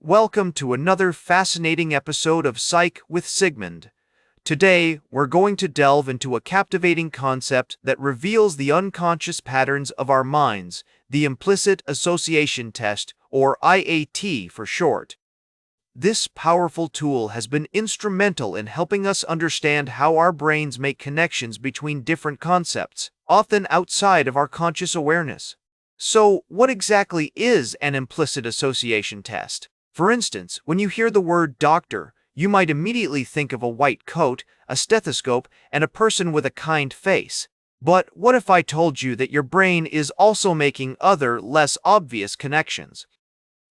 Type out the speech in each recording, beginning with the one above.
Welcome to another fascinating episode of Psych with Sigmund. Today, we're going to delve into a captivating concept that reveals the unconscious patterns of our minds, the Implicit Association Test, or IAT for short. This powerful tool has been instrumental in helping us understand how our brains make connections between different concepts, often outside of our conscious awareness. So, what exactly is an implicit association test? For instance, when you hear the word doctor, you might immediately think of a white coat, a stethoscope, and a person with a kind face. But what if I told you that your brain is also making other, less obvious connections?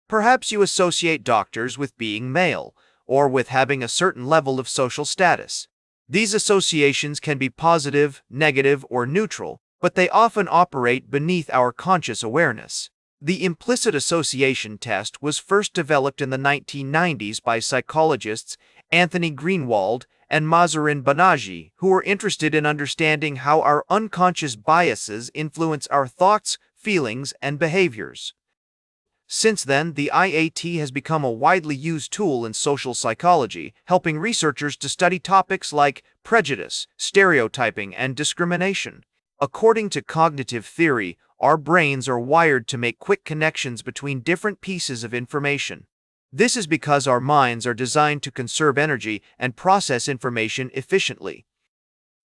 Perhaps you associate doctors with being male, or with having a certain level of social status. These associations can be positive, negative, or neutral, but they often operate beneath our conscious awareness. The implicit association test was first developed in the 1990s by psychologists Anthony Greenwald and Mahzarin Banaji, who were interested in understanding how our unconscious biases influence our thoughts, feelings, and behaviors. Since then, the IAT has become a widely used tool in social psychology, helping researchers to study topics like prejudice, stereotyping, and discrimination. According to cognitive theory, our brains are wired to make quick connections between different pieces of information. This is because our minds are designed to conserve energy and process information efficiently.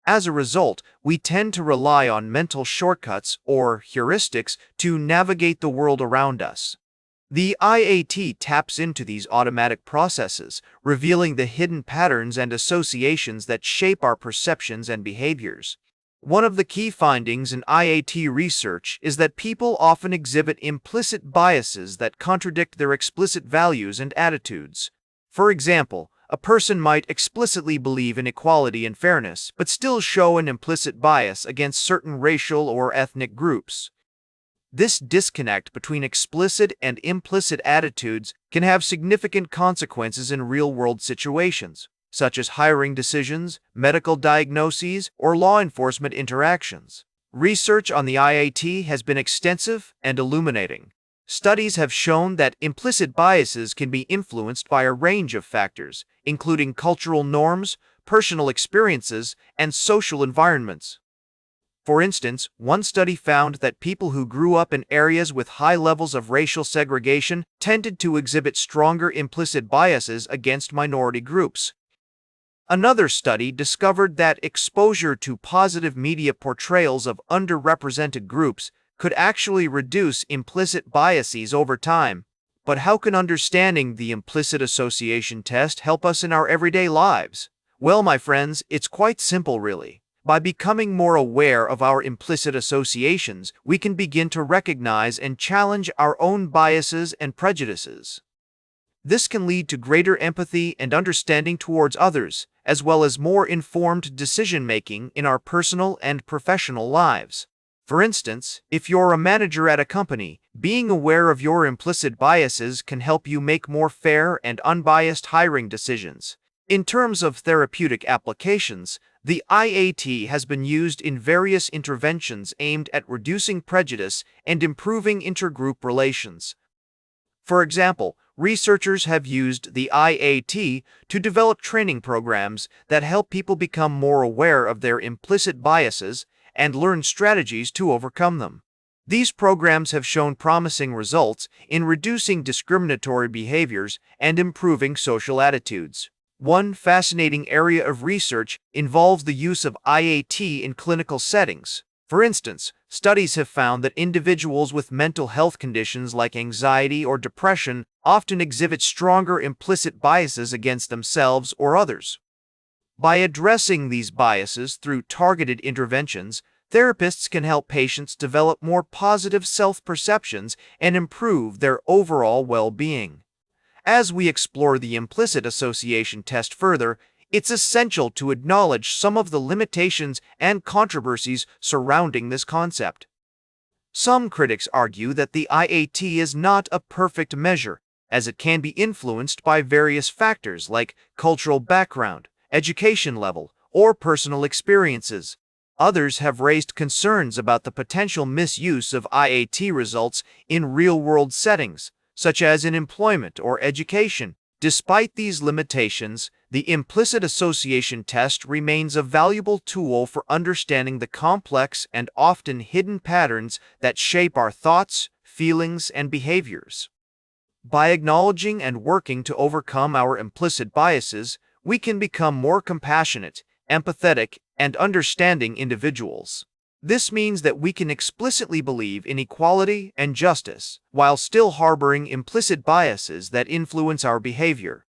As a result, we tend to rely on mental shortcuts or heuristics to navigate the world around us. The IAT taps into these automatic processes, revealing the hidden patterns and associations that shape our perceptions and behaviors. One of the key findings in IAT research is that people often exhibit implicit biases that contradict their explicit values and attitudes. For example, a person might explicitly believe in equality and fairness, but still show an implicit bias against certain racial or ethnic groups. This disconnect between explicit and implicit attitudes can have significant consequences in real-world situations, such as hiring decisions, medical diagnoses, or law enforcement interactions. Research on the IAT has been extensive and illuminating. Studies have shown that implicit biases can be influenced by a range of factors, including cultural norms, personal experiences, and social environments. For instance, one study found that people who grew up in areas with high levels of racial segregation tended to exhibit stronger implicit biases against minority groups. Another study discovered that exposure to positive media portrayals of underrepresented groups could actually reduce implicit biases over time. But how can understanding the implicit association test help us in our everyday lives? Well, my friends, it's quite simple really. By becoming more aware of our implicit associations, we can begin to recognize and challenge our own biases and prejudices. This can lead to greater empathy and understanding towards others, as well as more informed decision-making in our personal and professional lives. For instance, if you're a manager at a company, being aware of your implicit biases can help you make more fair and unbiased hiring decisions. In terms of therapeutic applications, the IAT has been used in various interventions aimed at reducing prejudice and improving intergroup relations. For example, researchers have used the IAT to develop training programs that help people become more aware of their implicit biases and learn strategies to overcome them. These programs have shown promising results in reducing discriminatory behaviors and improving social attitudes. One fascinating area of research involves the use of IAT in clinical settings. For instance, studies have found that individuals with mental health conditions like anxiety or depression often exhibit stronger implicit biases against themselves or others. By addressing these biases through targeted interventions, therapists can help patients develop more positive self-perceptions and improve their overall well-being. As we explore the implicit association test further, it's essential to acknowledge some of the limitations and controversies surrounding this concept. Some critics argue that the IAT is not a perfect measure, as it can be influenced by various factors like cultural background, education level, or personal experiences. Others have raised concerns about the potential misuse of IAT results in real-world settings, such as in employment or education. Despite these limitations, the Implicit Association Test remains a valuable tool for understanding the complex and often hidden patterns that shape our thoughts, feelings, and behaviors. By acknowledging and working to overcome our implicit biases, we can become more compassionate, empathetic, and understanding individuals. This means that we can explicitly believe in equality and justice, while still harboring implicit biases that influence our behavior.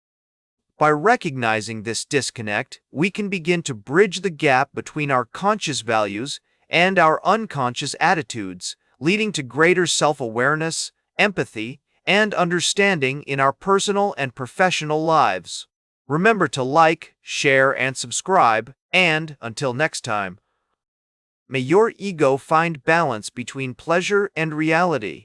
By recognizing this disconnect, we can begin to bridge the gap between our conscious values and our unconscious attitudes, leading to greater self-awareness, empathy, and understanding in our personal and professional lives. Remember to like, share, and subscribe, and until next time, may your ego find balance between pleasure and reality.